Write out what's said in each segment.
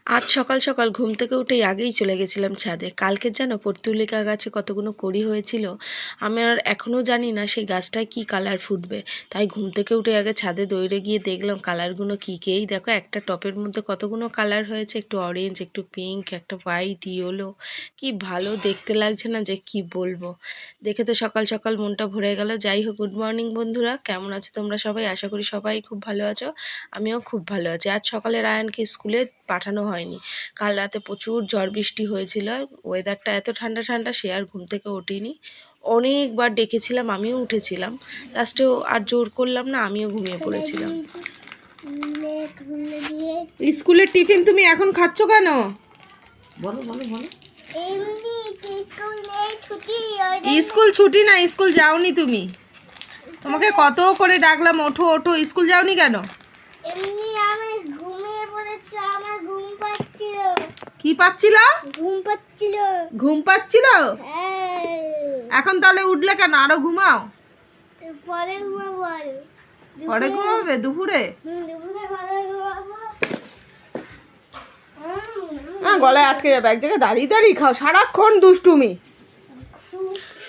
আজ সকাল সকাল ঘুম থেকে উঠেই আগেই চলে গেছিলাম ছাদে। কালকের জানো পর্তুলিকা গাছে কতগুলো কড়ি হয়েছিল, আমি আর এখনও জানি না সেই গাছটায় কি কালার ফুটবে। তাই ঘুম থেকে উঠে আগে ছাদে দৌড়ে গিয়ে দেখলাম কালারগুলো কী কী। এই দেখো একটা টপের মধ্যে কতগুলো কালার হয়েছে, একটু অরেঞ্জ, একটু পিঙ্ক, একটা হোয়াইট, ইয়েলো। কি ভালো দেখতে লাগছে না যে কি বলবো। দেখে তো সকাল সকাল মনটা ভরে গেল। যাই হোক, গুড মর্নিং বন্ধুরা, কেমন আছো তোমরা সবাই? আশা করি সবাই খুব ভালো আছো, আমিও খুব ভালো আছি। আজ সকালে রায়ানকে স্কুলে পাঠানো হয়নি, কাল রাতে প্রচুর ঝড় বৃষ্টি হয়েছিল, ওয়েদারটা এত ঠান্ডা ঠান্ডা, সে আর ঘুম থেকে ওঠেনি। অনেকবার ডেকেছিলাম, আমিও উঠেছিলাম, লাস্টেও আর জোর করলাম না, আমিও ঘুমিয়ে পড়েছিলাম। স্কুলের টিফিন তুমি এখন খাচ্ছ কেন? বলো বলো বলো। স্কুল ছুটি না, স্কুল যাওনি তুমি? তোমাকে কত করে ডাকলাম, ওঠো ওঠো, স্কুল যাওনি কেন? এমনি আমি ঘুমিয়ে পড়েছি, আমার ঘুম পাচ্ছিল। কি পাচ্ছিল? ঘুম পাচ্ছিল। ঘুম পাচ্ছিল? হ্যাঁ। এখন তাহলে উঠলে কেন? আরো ঘুমাও। পরে ঘুমাবো আরো। পরে ঘুমাবে দুপুরে? দুপুরে পরে ঘুমাবো। হ্যাঁ, গলায় আটকে যাবে। এক জায়গায় দাঁড়িয়ে দাঁড়িয়ে খাও, সারাক্ষণ দুষ্টুমি।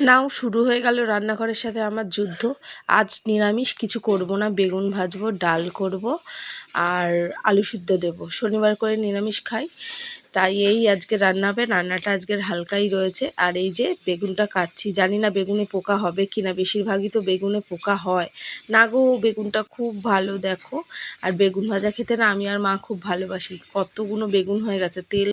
নাও, শুরু হয়ে গেল রান্নাঘরের সাথে আমার যুদ্ধ। আজ নিরামিষ কিছু করব না, বেগুন ভাজবো, ডাল করব আর আলু সিদ্ধ দেবো। শনিবার করে নিরামিষ খাই, তাই এই আজকে রান্না হবে। রান্নাটা আজকের হালকাই রয়েছে। আর এই যে বেগুনটা কাটছি, জানি না বেগুনে পোকা হবে কি না, বেশিরভাগই তো বেগুনে পোকা হয় না গো। বেগুনটা খুব ভালো দেখো। আর বেগুন ভাজা খেতে না আমি আর মা খুব ভালোবাসি। কতগুলো বেগুন হয়ে গেছে, তেল